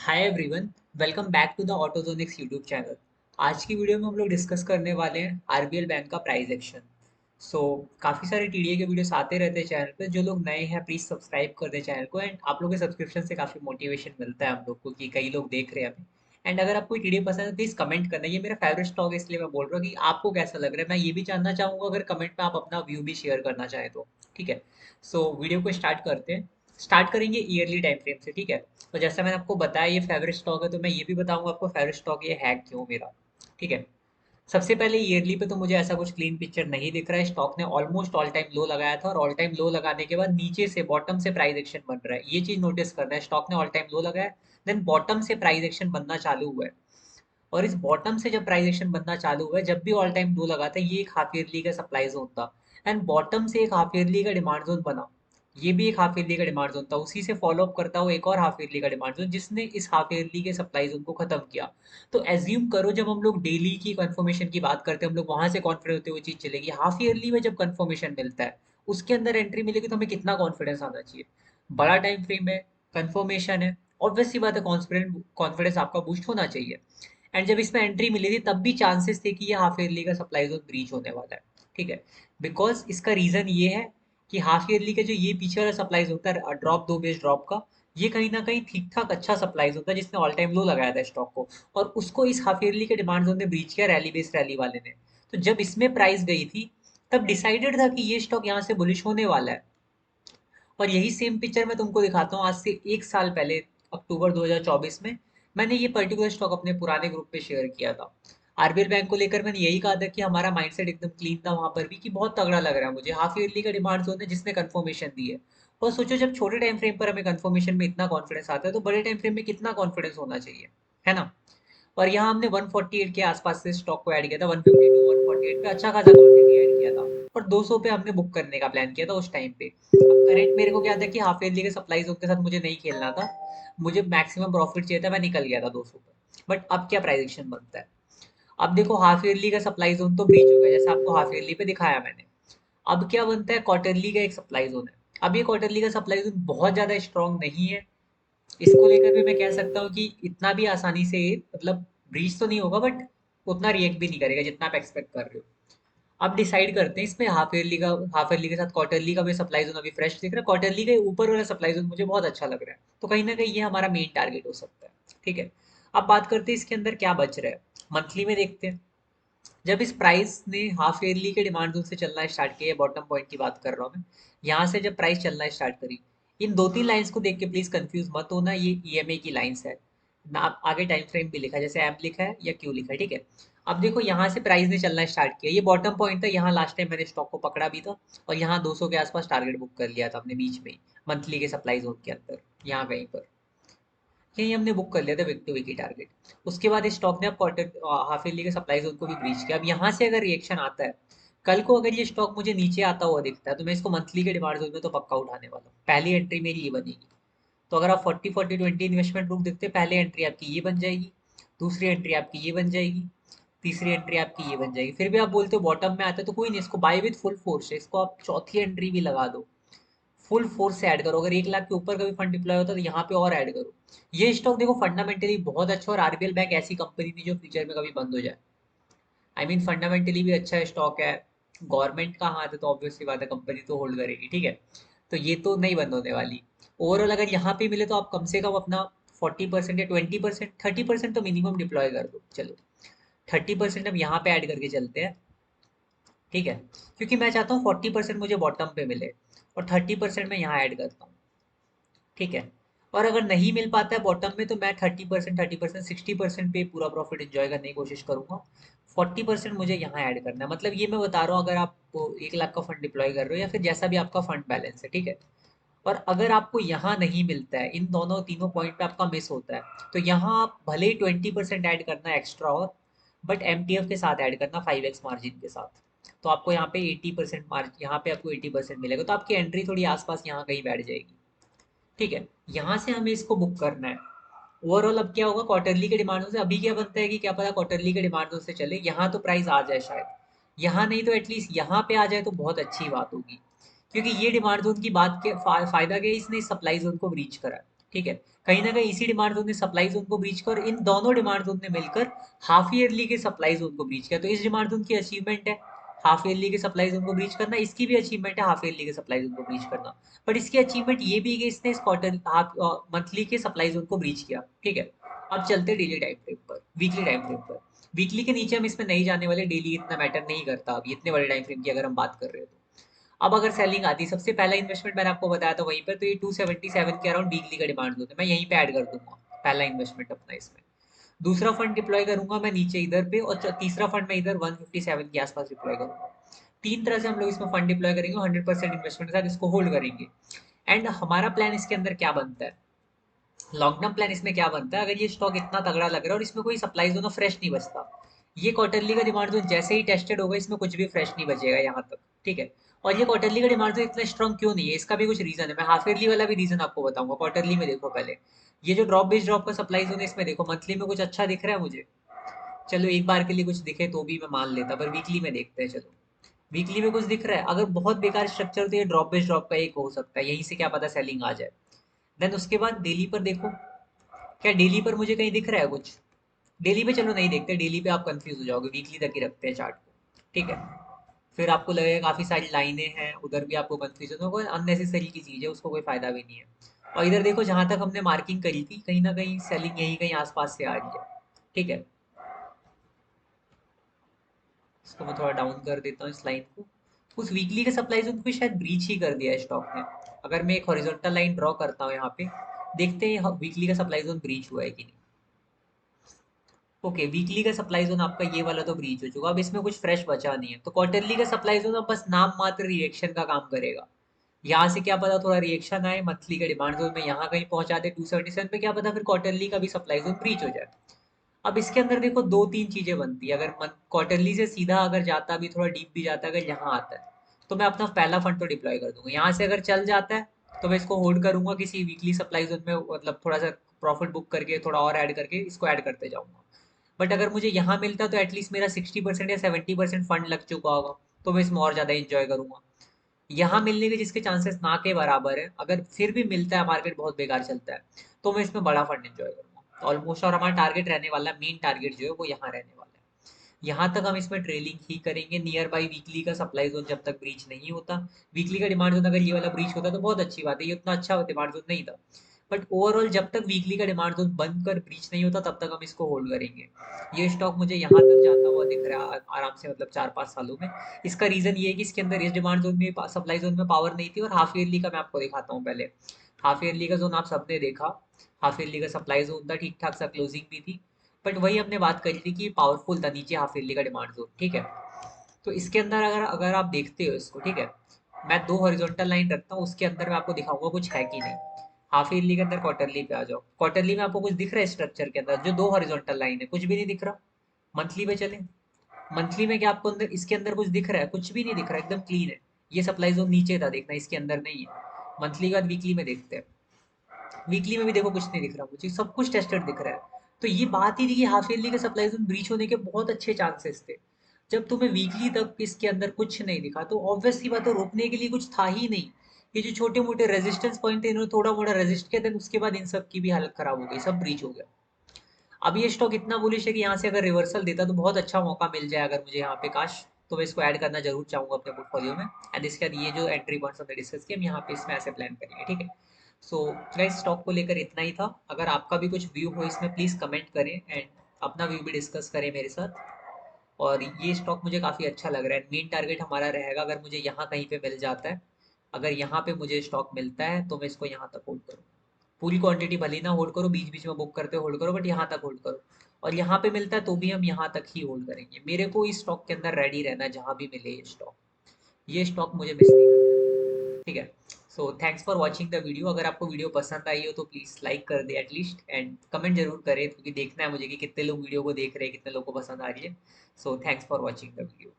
Hi everyone, welcome back to the Autozonics YouTube channel. आज की video में हम लोग डिस्कस करने वाले हैं आरबीएल बैंक का प्राइस एक्शन। काफ़ी सारे टीडीए के वीडियोस आते रहते हैं चैनल पे। जो लोग नए हैं प्लीज़ सब्सक्राइब कर दें चैनल को, एंड आप लोगों के सब्सक्रिप्शन से काफ़ी मोटिवेशन मिलता है हम लोग को कि कई लोग देख रहे हैं हमें। एंड अगर आपको टीडीए पसंद है प्लीज़ कमेंट करना। ये मेरा फेवरेट स्टॉक है इसलिए मैं बोल रहा हूँ कि आपको कैसा लग रहा है। मैं ये भी जानना चाहूँगा अगर कमेंट में आप अपना व्यू भी शेयर करना चाहें तो। ठीक है, वीडियो को स्टार्ट करते हैं। स्टार्ट करेंगे ईयरली टाइम फ्रेम से। ठीक है, तो जैसा मैंने आपको बताया ये फेवरेट स्टॉक है, तो मैं ये भी बताऊंगा आपको फेवरेट स्टॉक ये है क्यों मेरा। ठीक है, सबसे पहले ईयरली पे तो मुझे ऐसा कुछ क्लीन पिक्चर नहीं दिख रहा है। स्टॉक ने ऑलमोस्ट ऑल टाइम लो लगाया था और ऑल टाइम लो लगाने के बाद नीचे से बॉटम से प्राइस एक्शन बन रहा है। ये चीज नोटिस करना है, स्टॉक ने ऑल टाइम लो लगाया, देन बॉटम से प्राइस एक्शन बनना चालू हुआ है। और इस बॉटम से जब प्राइस एक्शन बनना चालू हुआ है, जब भी ऑल टाइम लो लगाता है, ये एक हाफ ईयरली का सप्लाई जोन था। एंड बॉटम से एक हाफ ईयरली का डिमांड जोन बना, ये भी एक हाफ ईयरली का डिमांड जोन था। उसी से फॉलो अप करता हुआ एक और हाफ ईयरली का डिमांड जोन, जिसने इस हाफ ईयरली के सप्लाई जोन को खत्म किया। तो एज्यूम करो जब हम लोग डेली की कंफर्मेशन की बात करते हैं, हम लोग वहां से कॉन्फिडेंस होते हुए चीज चलेगी। हाफ ईयरली में जब कंफर्मेशन मिलता है, उसके अंदर एंट्री मिलेगी, तो हमें कितना कॉन्फिडेंस आना चाहिए। बड़ा टाइम फ्रेम है, कंफर्मेशन है, ऑब्वियस सी बात है कॉन्फिडेंस आपका बूस्ट होना चाहिए। एंड जब इसमें एंट्री मिली थी तब भी चांसेस थे कि ये हाफ ईयरली का सप्लाई जोन ब्रीच होने वाला है। ठीक है, बिकॉज इसका रीजन ये है कि हाफ ईयरली का जो ये पीछे वाला सप्लाईज होता है ड्रॉप, दो बेस ड्रॉप का, ये कहीं ना कहीं ठीक ठाक अच्छा सप्लाईज होता है, जिसने ऑल टाइम लो लगाया था स्टॉक को। और उसको इस हाफ ईयरली के डिमांड जोन ने ब्रीच किया, रैली बेस्ड रैली वाले ने। तो जब इसमें प्राइस गई थी तब डिसाइडेड था कि ये स्टॉक यहाँ से बुलिश होने वाला है। और यही सेम पिक्चर मैं तुमको दिखाता हूँ आज से एक साल पहले, अक्टूबर 2024 में मैंने ये पर्टिकुलर स्टॉक अपने पुराने ग्रुप पे शेयर किया था। आरबीएल बैंक को लेकर मैंने यही कहा था कि हमारा माइंडसेट एकदम क्लीन था वहां पर भी, कि बहुत तगड़ा लग रहा है मुझे, हाफ ईयरली का डिमांड जोन है जिसने कंफर्मेशन दी है। और सोचो जब छोटे टाइम फ्रेम पर हमें कंफर्मेशन में इतना कॉन्फिडेंस आता है, तो बड़े टाइम फ्रेम में कितना कॉन्फिडेंस होना चाहिए, है ना। और यहाँ हमने 148 के आसपास से स्टॉक को ऐड किया था, 152 148 पे अच्छा खासा क्वांटिटी ऐड किया था। और 200 पे हमने बुक करने का प्लान किया था उस टाइम पे। अब करेंट मेरे को क्या था कि हाफ ईयरली के सप्लाई जोन के साथ मुझे नहीं खेलना था, मुझे मैक्सिमम प्रॉफिट चाहिए था, मैं निकल गया था 200 पे। बट अब क्या प्राइस एक्शन बनता है, अब देखो हाफ ईयरली का सप्लाई जोन तो ब्रीच हो गया, जैसे आपको हाफ ईयरली पे दिखाया मैंने। अब क्या बनता है, क्वार्टरली का एक सप्लाई जोन है। अब ये क्वार्टरली का सप्लाई जोन बहुत ज्यादा स्ट्रांग नहीं है, इसको लेकर भी मैं कह सकता हूँ कि इतना भी आसानी से मतलब ब्रीच तो नहीं होगा, बट उतना रिएक्ट भी नहीं करेगा जितना आप एक्सपेक्ट कर रहे हो। अब डिसाइड करते हैं इसमें हाफ ईयरली के साथ क्वार्टरली का भी सप्लाई जोन अभी फ्रेश दिख रहा है। क्वार्टरली के ऊपर वाला सप्लाई जोन मुझे बहुत अच्छा लग रहा है, तो कहीं ना कहीं ये हमारा मेन टारगेट हो सकता है। ठीक है, अब बात करते हैं इसके अंदर क्या बच रहा है। मंथली में देखते हैं, जब इस प्राइस ने हाफ ईयरली के डिमांड जोन से चलना स्टार्ट किया, बॉटम पॉइंट की बात कर रहा हूँ मैं, यहाँ से जब प्राइस चलना स्टार्ट करी, इन दो तीन लाइंस को देख के प्लीज कंफ्यूज मत होना, ये ईएमए की लाइंस है ना। आगे टाइम फ्रेम भी लिखा है, जैसे एम लिखा है या क्यू लिखा है। ठीक है, अब देखो यहाँ से प्राइस ने चलना स्टार्ट किया, ये बॉटम पॉइंट था, यहाँ लास्ट टाइम मैंने स्टॉक को पकड़ा भी था। और यहाँ 200 के आसपास टारगेट बुक कर लिया था अपने बीच में ही, मंथली के सप्लाई जोन के अंदर, यहाँ कहीं पर यही हमने बुक कर लिया था विक टू विकी टारगेट। उसके बाद इस स्टॉक ने अब क्वार्टर हाफ ईयरली के सप्लाई जोन को भी ब्रीच किया। अब यहाँ से अगर रिएक्शन आता है, कल को अगर ये स्टॉक मुझे नीचे आता हुआ दिखता है, तो मैं इसको मंथली के डिमांड जोन में तो पक्का उठाने वाला हूँ। पहली एंट्री मेरी ये बनेगी। तो अगर आप 40 40 20 इन्वेस्टमेंट ग्रुप देखते हैं, पहली एंट्री आपकी ये बन जाएगी, दूसरी एंट्री आपकी ये बन जाएगी, तीसरी एंट्री आपकी ये बन जाएगी। फिर भी आप बोलते हो बॉटम में आता है, तो कोई नहीं, इसको बाय विद फुल फोर्स है, इसको आप चौथी एंट्री भी लगा दो, फुल फोर्स से ऐड करो। अगर 1 लाख के ऊपर का भी फंड डिप्लॉय होता है तो यहाँ पे और ऐड करो। ये स्टॉक देखो फंडामेंटली बहुत अच्छा, और आरबीएल बैंक ऐसी कंपनी थी जो फ्यूचर में कभी बंद हो जाए। आई मीन फंडामेंटली भी अच्छा स्टॉक है, गवर्नमेंट का हाथ है, तो ऑब्वियसली बात है कंपनी तो होल्ड करेगी। ठीक है, तो ये तो नहीं बंद होने वाली। ओवरऑल अगर यहाँ पे मिले तो आप कम से कम अपना 40% या 20%, 30% तो मिनिमम डिप्लॉय कर दो। चलो 30% अब यहाँ पे ऐड करके चलते हैं। ठीक है, क्योंकि मैं चाहता हूँ 40% मुझे बॉटम पे मिले और 30% मैं यहाँ ऐड करता हूँ। ठीक है, और अगर नहीं मिल पाता है बॉटम में, तो मैं 30% 60% पे पूरा प्रॉफिट एंजॉय करने की कोशिश करूंगा। 40% मुझे यहाँ ऐड करना है। मतलब ये मैं बता रहा हूँ, अगर आप 1 लाख का फंड डिप्लॉय कर रहे हो या फिर जैसा भी आपका फंड बैलेंस है। ठीक है, और अगर आपको यहाँ नहीं मिलता है, इन दोनों तीनों पॉइंट पे आपका मिस होता है, तो यहाँ आप भले ही 20% ऐड करना एक्स्ट्रा, और बट एमटीएफ के साथ ऐड करना 5x मार्जिन के साथ। तो आपको यहाँ पे 80% मार्जिन, यहाँ पे आपको 80% मिलेगा, तो आपकी एंट्री थोड़ी आसपास यहाँ कहीं बैठ जाएगी। ठीक है, यहाँ से हमें इसको बुक करना है। ओवरऑल अब क्या होगा, क्वार्टरली के डिमांडों से अभी क्या बनता है कि क्या पता क्वार्टरली के डिमांडों से चले, यहाँ तो प्राइस आ जाए शायद, यहाँ नहीं तो एटलीस्ट यहाँ पे आ जाए तो बहुत अच्छी बात होगी। क्योंकि ये डिमांड जोन की बात के फायदा क्या है, इसने सप्लाई जोन को ब्रीच करा। ठीक है, कहीं ना कहीं इसी डिमांड जोन ने सप्लाई जोन को ब्रीच किया और इन दोनों डिमांड जोन ने मिलकर हाफ ईयरली के सप्लाई जोन को ब्रीच किया। तो इस डिमांड जोन की अचीवमेंट है हाफ ईयरली के सप्लाई जोन को ब्रीच करना, इसकी भी अचीवमेंट है हाफ ईयरली के सप्लाई जोन को ब्रीच करना। बट इसकी अचीवमेंट ये भी है कि इसने इस क्वार्टर हाफ मंथली के सप्लाई जोन को ब्रीच किया। ठीक है, अब चलते हैं डेली टाइम फ्रेम पर, वीकली टाइम फ्रेम पर। वीकली के नीचे हम इसमें नहीं जाने वाले, डेली इतना मैटर नहीं करता अभी इतने बड़े टाइम फ्रेम की अगर हम बात कर रहे हैं तो। अब अगर सेलिंग आती है, सबसे पहला इन्वेस्टमेंट मैंने आपको बताया था वहीं पर, तो ये 277 के अराउंड वीकली का डिमांड जोन है, मैं यहीं पे ऐड कर दूंगा पहला इन्वेस्टमेंट अपना इसमें। दूसरा फंड डिप्लॉय करूंगा मैं नीचे इधर पे, और तीसरा फंड मैं इधर 157 के आसपास डिप्लॉय करूंगा। तीन तरह से हम लोग इसमें फंड डिप्लॉय करेंगे, 100% इन्वेस्टमेंट के साथ इसको होल्ड करेंगे। एंड हमारा प्लान इसके अंदर क्या बनता है, लॉन्ग टर्म प्लान इसमें क्या बनता है, अगर ये स्टॉक इतना तगड़ा लग रहा है और इसमें कोई सप्लाई जोन फ्रेश नहीं बचता, ये क्वार्टरली का डिमांड जोन जैसे ही टेस्टेड होगा इसमें कुछ भी फ्रेश नहीं बचेगा यहाँ तक। ठीक है, और ये क्वार्टरली का डिमांड जोन इतना स्ट्रॉन्ग क्यों नहीं है, इसका भी कुछ रीजन है, मैं हाफ ईयरली वाला भी रीजन आपको बताऊंगा। क्वार्टरली में देखो पहले, ये जो ड्रॉप बेस्ड ड्रॉप का सप्लाई जोन है इसमें देखो मंथली में कुछ अच्छा दिख रहा है मुझे, चलो एक बार के लिए कुछ दिखे तो भी मैं मान लेता, पर वीकली में देखते हैं। चलो वीकली में कुछ दिख रहा है, अगर बहुत बेकार स्ट्रक्चर हो तो ये ड्रॉप बेस्ड ड्रॉप का एक हो सकता है, यहीं से क्या पता सेलिंग आ जाए। देन उसके बाद डेली पर देखो, क्या डेली पर मुझे कहीं दिख रहा है कुछ, डेली पे चलो नहीं देखते, डेली पे आप कंफ्यूज हो जाओगे, वीकली तक ही रखते हैं चार्ट को। ठीक है, फिर आपको लगेगा काफी सारी लाइनें हैं, उधर भी आपको कंफ्यूजन होगा, अननेसेसरी की चीज है, उसको कोई फायदा भी नहीं है। और इधर देखो जहां तक हमने मार्किंग करी थी, कहीं ना कहीं सेलिंग यही कहीं आसपास से आ रही है। ठीक है, इसको मैं थोड़ा डाउन कर देता हूँ इस लाइन को। उस वीकली के सप्लाई जोन को शायद ब्रीच ही कर दिया है स्टॉक ने। अगर मैं एक हॉरिजॉन्टल लाइन ड्रॉ करता हूँ यहाँ पे, देखते हैं वीकली का सप्लाई जोन ब्रीच हुआ है कि नहीं। ओके, वीकली का सप्लाई जोन आपका ये वाला तो ब्रीच हो चुका, अब इसमें कुछ फ्रेश बचा नहीं है, तो क्वार्टरली का सप्लाई जोन अब बस नाम मात्र रिएक्शन का काम करेगा। यहाँ से क्या पता थोड़ा रिएक्शन आए, मंथली का डिमांड जोन में यहाँ कहीं पहुंचा दे 277 पे, क्या पता फिर क्वार्टरली का भी सप्लाई जोन ब्रीच हो जाए। अब इसके अंदर देखो दो तीन चीजें बनती है, अगर क्वार्टरली से सीधा अगर जाता भी, थोड़ा डीप भी जाता है, अगर यहाँ आता है तो मैं अपना पहला फंड तो डिप्लॉय कर दूंगा। यहाँ से अगर चल जाता है तो मैं इसको होल्ड करूंगा किसी वीकली सप्लाई जोन में, मतलब थोड़ा सा प्रॉफिट बुक करके थोड़ा और ऐड करके इसको ऐड करते जाऊंगा। बट अगर मुझे यहाँ मिलता तो एटलीस्ट मेरा 60% या 70% फंड लग चुका होगा, तो मैं इसमें और ज़्यादा इंजॉय करूंगा। यहाँ मिलने के जिसके चांसेस ना के बराबर है, अगर फिर भी मिलता है, मार्केट बहुत बेकार चलता है, तो मैं इसमें बड़ा फंड इंजॉय करूंगा ऑलमोस्ट। और हमारा टारगेट रहने वाला है, मेन टारगेट जो है वो यहाँ रहने वाला है। यहाँ तक हम इसमें ट्रेलिंग ही करेंगे, नियर बाई वीकली का सप्लाई जोन जब तक ब्रीच नहीं होता। वीकली का डिमांड जोन अगर ये वाला ब्रीच होता तो बहुत अच्छी बात है, ये उतना अच्छा डिमांड जोन नहीं था। बट ओवरऑल जब तक वीकली का डिमांड जोन बंद कर ब्रीच नहीं होता तब तक हम इसको होल्ड करेंगे। ये स्टॉक मुझे यहाँ तक जाता हुआ दिख रहा है आराम से, मतलब 4-5 सालों में। इसका रीजन ये है कि इसके अंदर इस डिमांड जोन में सप्लाई जोन में पावर नहीं थी, और हाफ ईयरली का मैं आपको दिखाता हूँ पहले। हाफ ईयरली का जोन आप सबने देखा, हाफ ईयरली का सप्लाई जोन था, ठीक ठाक सा क्लोजिंग भी थी। बट वही हमने बात करी थी कि पावरफुल था नीचे हाफ ईयरली का डिमांड जोन। ठीक है, तो इसके अंदर अगर अगर आप देखते हो इसको, ठीक है, मैं दो हॉरिजॉन्टल लाइन रखता हूँ, उसके अंदर मैं आपको दिखाऊंगा कुछ है कि नहीं। हाफ ईयरली के अंदर क्वार्टरली पे आ जाओ, क्वार्टरली में आपको कुछ दिख रहा है स्ट्रक्चर के अंदर, जो दो हॉरिजॉन्टल लाइन है कुछ भी नहीं दिख रहा। मंथली पे चले, मंथली में क्या आपको अंदर इसके अंदर कुछ दिख रहा है, कुछ भी नहीं दिख रहा, एकदम क्लीन है। ये सप्लाई जोन नीचे था, देखना इसके अंदर नहीं है। मंथली के बाद वीकली में देखते हैं, वीकली में भी देखो कुछ नहीं दिख रहा मुझे, सब कुछ टेस्टेड दिख रहा है। तो ये बात ही थी कि हाफ ईयरली के सप्लाई जोन ब्रीच होने के बहुत अच्छे चांसेस थे। जब तुम्हें वीकली तक इसके अंदर कुछ नहीं दिखा तो ऑब्वियस सी बात है, रोकने के लिए कुछ था ही नहीं। ये जो छोटे मोटे रेजिस्टेंस पॉइंट थे, इन्होंने थोड़ा मोड़ा रेजिस्ट किया, देन उसके बाद इन सब की भी हालत खराब हो गई, सब ब्रीच हो गया। अब ये स्टॉक इतना बुलिश है कि यहाँ से अगर रिवर्सल देता तो बहुत अच्छा मौका मिल जाए अगर मुझे यहाँ पे काश, तो मैं इसको ऐड करना जरूर चाहूंगा अपने पोर्टफोलियो में। एंड इसके बाद ये जो एंट्री पॉइंट्स हमने डिस्कस किए, हम यहाँ पे इसमें ऐसे प्लान करेंगे। ठीक है, सो गाइस स्टॉक को लेकर इतना ही था। अगर आपका भी कुछ व्यू हो इसमें प्लीज़ कमेंट करें, एंड अपना व्यू भी डिस्कस करें मेरे साथ। और ये स्टॉक मुझे काफ़ी अच्छा लग रहा है, मेन टारगेट हमारा रहेगा अगर मुझे यहाँ कहीं पे मिल जाता है, अगर यहाँ पे मुझे स्टॉक मिलता है तो मैं इसको यहाँ तक होल्ड करूँ। पूरी क्वांटिटी भले ही ना होल्ड करो, बीच बीच में बुक करते होल्ड करो, बट यहाँ तक होल्ड करो। और यहाँ पे मिलता है तो भी हम यहाँ तक ही होल्ड करेंगे, मेरे को इस स्टॉक के अंदर रेडी रहना है जहाँ भी मिले ये स्टॉक। ये स्टॉक मुझे मिस नहीं करना। ठीक है, so thanks for watching the video. अगर आपको वीडियो पसंद आई हो तो प्लीज़ लाइक कर दे एटलीस्ट, एंड कमेंट जरूर करें, क्योंकि देखना है मुझे कि कितने लोग वीडियो को देख रहे हैं, कितने लोग को पसंद आ रही है। So thanks for watching the video.